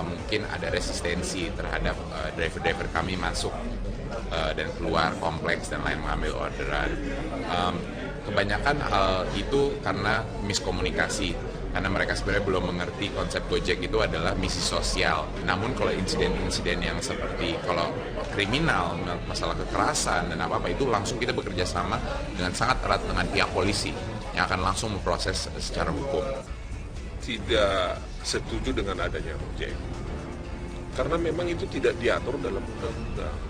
mungkin ada resistensi terhadap driver-driver kami masuk dan keluar kompleks dan lain mengambil orderan. Kebanyakan hal itu karena miskomunikasi, karena mereka sebenarnya belum mengerti konsep Gojek itu adalah misi sosial. Namun kalau insiden-insiden yang seperti kalau kriminal, masalah kekerasan dan apa-apa itu langsung kita bekerja sama dengan sangat erat dengan pihak polisi yang akan langsung memproses secara hukum. Tidak setuju dengan adanya Gojek karena memang itu tidak diatur dalam undang-undang.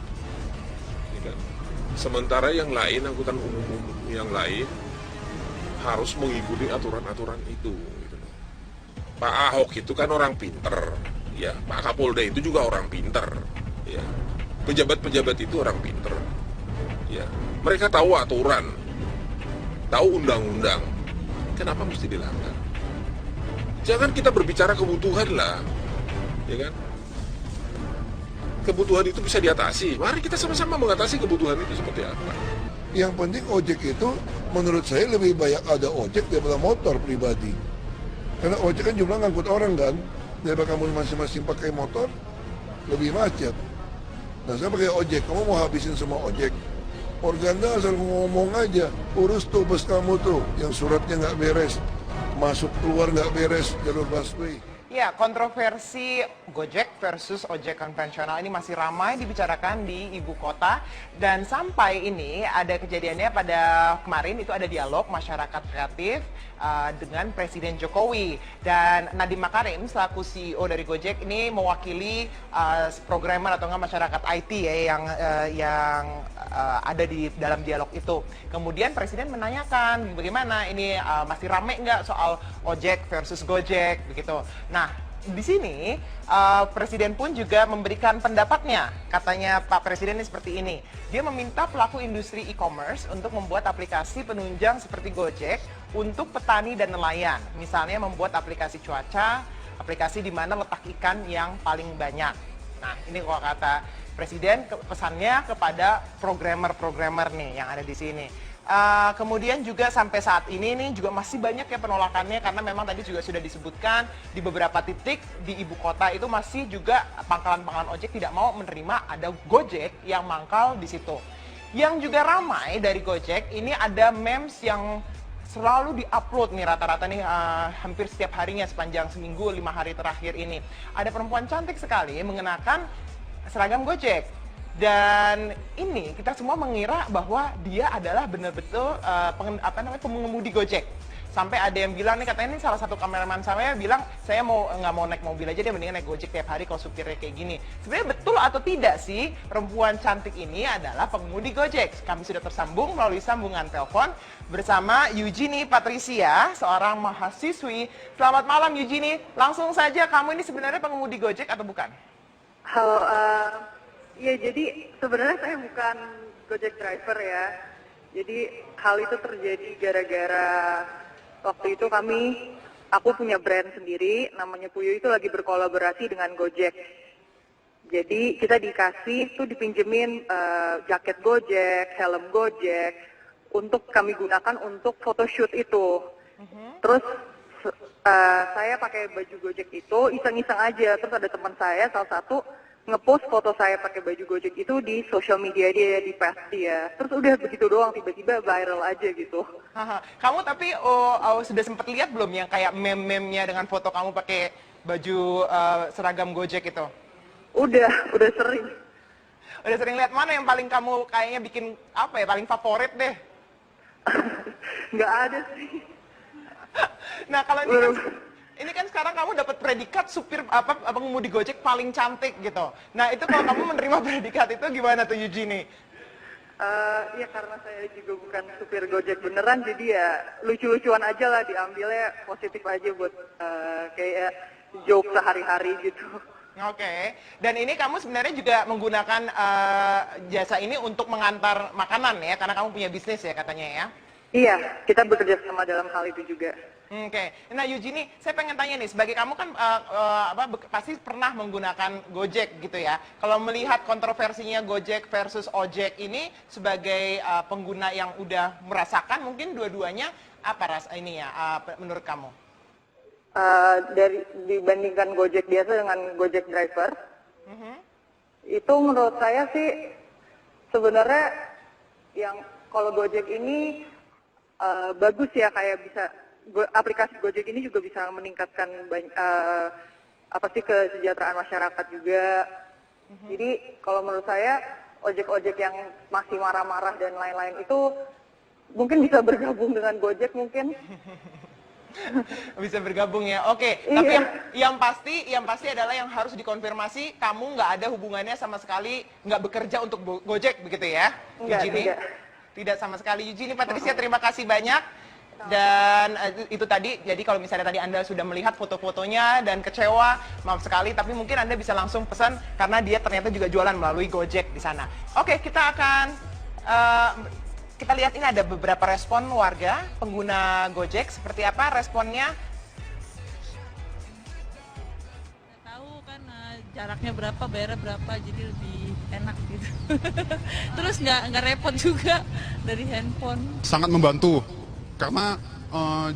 Sementara yang lain, angkutan umum yang lain harus mengikuti aturan-aturan itu. Pak Ahok itu kan orang pinter, ya. Pak Kapolda itu juga orang pinter, ya. Pejabat-pejabat itu orang pinter, ya. Mereka tahu aturan, tahu undang-undang. Kenapa mesti dilanggar? Jangan kita berbicara kebutuhan lah, ya kan? Kebutuhan itu bisa diatasi. Mari kita sama-sama mengatasi kebutuhan itu seperti apa. Yang penting ojek itu menurut saya lebih banyak ada ojek daripada motor pribadi. Karena ojek kan jumlah ngangkut orang kan, daripada kamu masing-masing pakai motor, lebih macet. Nah saya pakai ojek, kamu mau habisin semua ojek. Organda asal ngomong aja, urus tuh bus kamu tuh, yang suratnya nggak beres, masuk keluar nggak beres, jalur busway. Ya, kontroversi Gojek versus ojek konvensional ini masih ramai dibicarakan di ibu kota. Dan sampai ini ada kejadiannya pada kemarin itu ada dialog masyarakat kreatif dengan Presiden Jokowi. Dan Nadiem Makarim selaku CEO dari Gojek ini mewakili programmer atau enggak masyarakat IT ya yang ada di dalam dialog itu. Kemudian Presiden menanyakan bagaimana ini masih rame nggak soal ojek versus Gojek begitu. Nah, di sini Presiden pun juga memberikan pendapatnya. Katanya Pak Presiden ini seperti ini. Dia meminta pelaku industri e-commerce untuk membuat aplikasi penunjang seperti Gojek untuk petani dan nelayan. Misalnya membuat aplikasi cuaca, aplikasi di mana letak ikan yang paling banyak. Nah, ini kalau kata Presiden pesannya kepada programmer-programmer nih yang ada di sini. Kemudian juga sampai saat ini nih juga masih banyak ya penolakannya karena memang tadi juga sudah disebutkan di beberapa titik di ibu kota itu masih juga pangkalan-pangkalan ojek tidak mau menerima ada Gojek yang mangkal di situ. Yang juga ramai dari Gojek ini ada memes yang selalu diupload nih rata-rata nih hampir setiap harinya sepanjang seminggu 5 hari terakhir ini. Ada perempuan cantik sekali mengenakan seragam Gojek. Dan ini kita semua mengira bahwa dia adalah benar-betul pengemudi Gojek. Sampai ada yang bilang nih, katanya ini salah satu kameraman saya bilang, saya nggak mau naik mobil aja, dia mendingan naik Gojek tiap hari kalau supirnya kayak gini. Sebenarnya betul atau tidak sih perempuan cantik ini adalah pengemudi Gojek? Kami sudah tersambung melalui sambungan telepon bersama Eugenie Patricia, seorang mahasiswi. Selamat malam Eugenie, langsung saja kamu ini sebenarnya pengemudi Gojek atau bukan? Halo, ya jadi sebenarnya saya bukan Gojek driver ya. Jadi hal itu terjadi gara-gara waktu itu aku punya brand sendiri, namanya Puyo, itu lagi berkolaborasi dengan Gojek. Jadi kita dikasih tuh dipinjemin jaket Gojek, helm Gojek untuk kami gunakan untuk photoshoot itu. Terus saya pakai baju Gojek itu iseng-iseng aja. Terus ada teman saya salah satu ngepost foto saya pakai baju Gojek itu di sosial media dia, di page dia. Terus udah begitu doang, tiba-tiba viral aja gitu. Kamu tapi sudah sempat lihat belum yang kayak meme-memnya dengan foto kamu pakai baju seragam Gojek itu? Udah sering. Udah sering lihat. Mana yang paling kamu kayaknya bikin apa ya, paling favorit deh? Nggak ada sih. Nah kalau ini kan sekarang kamu dapat predikat supir pengemudi Gojek paling cantik gitu. Nah itu kalau kamu menerima predikat itu gimana tuh Eugenie? Ya karena saya juga bukan supir Gojek beneran, jadi ya lucu-lucuan aja lah, diambilnya positif aja buat kayak joke sehari-hari gitu. Oke. Dan ini kamu sebenarnya juga menggunakan jasa ini untuk mengantar makanan ya, karena kamu punya bisnis ya katanya ya? Iya, kita bekerja sama dalam hal itu juga. Oke. Nah Eugenie, saya pengen tanya nih, sebagai kamu kan pasti pernah menggunakan Gojek gitu ya. Kalau melihat kontroversinya Gojek versus Ojek ini sebagai pengguna yang udah merasakan mungkin dua-duanya apa menurut kamu? dibandingkan Gojek biasa dengan Gojek driver. Itu menurut saya sih sebenarnya yang kalau Gojek ini bagus ya, kayak bisa aplikasi Gojek ini juga bisa meningkatkan kesejahteraan masyarakat juga. Jadi kalau menurut saya ojek-ojek yang masih marah-marah dan lain-lain itu mungkin bisa bergabung dengan Gojek mungkin. Bisa bergabung ya. Oke, Iya. tapi yang pasti adalah yang harus dikonfirmasi kamu nggak ada hubungannya sama sekali, nggak bekerja untuk Gojek begitu ya, Enggak, Eugenie? Tidak sama sekali. Eugenie Patricia, terima kasih banyak. Dan itu tadi, jadi kalau misalnya tadi Anda sudah melihat foto-fotonya dan kecewa, maaf sekali, tapi mungkin Anda bisa langsung pesan karena dia ternyata juga jualan melalui Gojek di sana. Oke, kita akan kita lihat ini ada beberapa respon warga pengguna Gojek, seperti apa responnya? Tahu kan jaraknya berapa, bayarnya berapa, jadi lebih enak gitu. Terus nggak repot juga dari handphone. Sangat membantu karena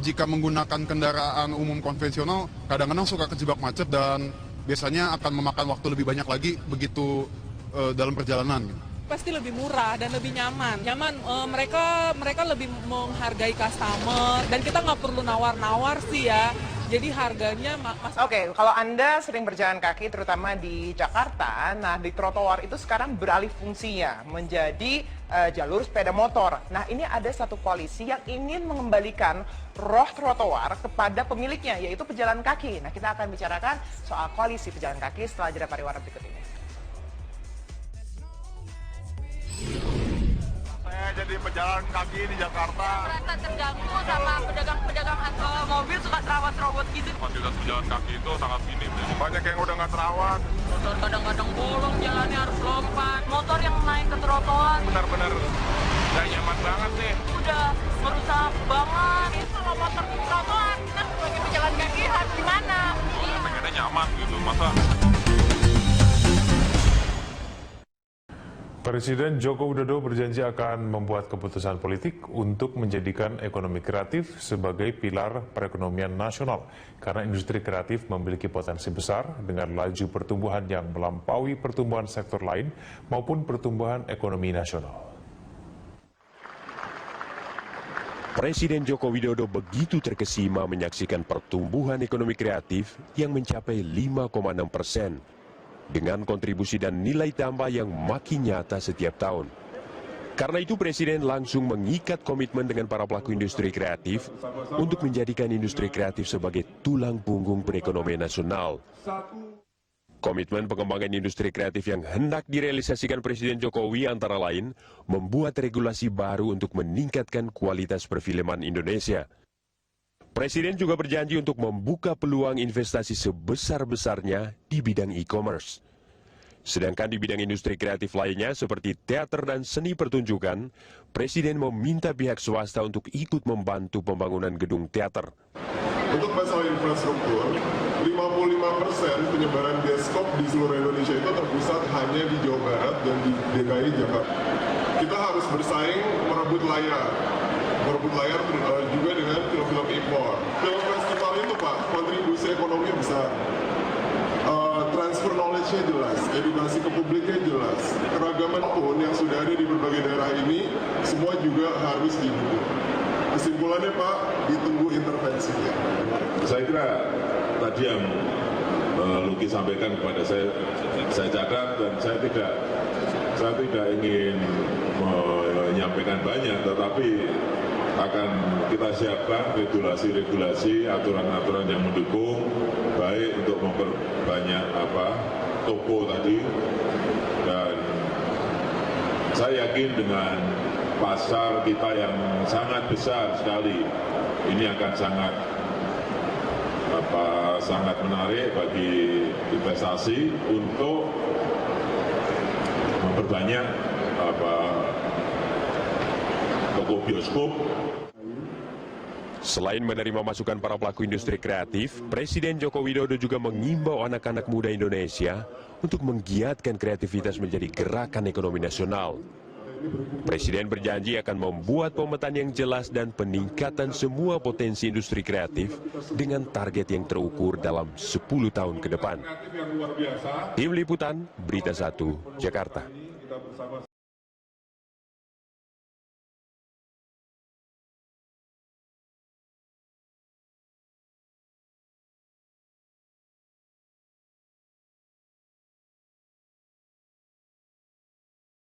jika menggunakan kendaraan umum konvensional kadang-kadang suka kejebak macet dan biasanya akan memakan waktu lebih banyak lagi begitu dalam perjalanan. Pasti lebih murah dan lebih nyaman. Mereka lebih menghargai customer dan kita nggak perlu nawar-nawar sih ya. Jadi harganya Oke, kalau Anda sering berjalan kaki terutama di Jakarta, nah di trotoar itu sekarang beralih fungsinya menjadi jalur sepeda motor. Nah, ini ada satu koalisi yang ingin mengembalikan roh trotoar kepada pemiliknya, yaitu pejalan kaki. Nah, kita akan bicarakan soal koalisi pejalan kaki setelah jeda pariwara berikut ini. Saya jadi pejalan kaki di Jakarta. Merasa terganggu sama pedagang-pedagang mobil suka terawat-terawat gitu. Fasilitas pejalan kaki itu sangat minim. Banyak yang udah nggak terawat. Motor kadang-kadang bolong, jalannya harus lompat. Motor yang naik ke trotoar Benar-benar nggak nyaman banget sih. udah merusak banget. Kalau motor di trotoar, kita sebagai pejalan kaki harus gimana? Pengennya nyaman gitu, masa. Presiden Joko Widodo berjanji akan membuat keputusan politik untuk menjadikan ekonomi kreatif sebagai pilar perekonomian nasional karena industri kreatif memiliki potensi besar dengan laju pertumbuhan yang melampaui pertumbuhan sektor lain maupun pertumbuhan ekonomi nasional. Presiden Joko Widodo begitu terkesima menyaksikan pertumbuhan ekonomi kreatif yang mencapai 5,6%. Dengan kontribusi dan nilai tambah yang makin nyata setiap tahun. Karena itu Presiden langsung mengikat komitmen dengan para pelaku industri kreatif untuk menjadikan industri kreatif sebagai tulang punggung perekonomian nasional. Komitmen pengembangan industri kreatif yang hendak direalisasikan Presiden Jokowi antara lain membuat regulasi baru untuk meningkatkan kualitas perfilman Indonesia. Presiden juga berjanji untuk membuka peluang investasi sebesar-besarnya di bidang e-commerce. Sedangkan di bidang industri kreatif lainnya seperti teater dan seni pertunjukan, Presiden meminta pihak swasta untuk ikut membantu pembangunan gedung teater. Untuk masalah infrastruktur, 55% penyebaran bioskop di seluruh Indonesia itu terpusat hanya di Jawa Barat dan di DKI Jakarta. Kita harus bersaing merebut layar juga dengan film-film impor. Film festival itu Pak, kontribusi ekonomi besar. Transfer knowledge-nya jelas, edukasi ke publiknya jelas. Keragaman pun yang sudah ada di berbagai daerah ini, semua juga harus didukung. Kesimpulannya Pak, ditunggu intervensinya. Saya kira tadi yang Luki sampaikan kepada saya catat dan saya tidak ingin menyampaikan banyak, tetapi akan kita siapkan regulasi-regulasi, aturan-aturan yang mendukung, baik untuk memperbanyak toko tadi, dan saya yakin dengan pasar kita yang sangat besar sekali, ini akan sangat menarik bagi investasi untuk memperbanyak toko bioskop. Selain menerima masukan para pelaku industri kreatif, Presiden Joko Widodo juga mengimbau anak-anak muda Indonesia untuk menggiatkan kreativitas menjadi gerakan ekonomi nasional. Presiden berjanji akan membuat pemetaan yang jelas dan peningkatan semua potensi industri kreatif dengan target yang terukur dalam 10 tahun ke depan. Tim Liputan, Berita 1, Jakarta.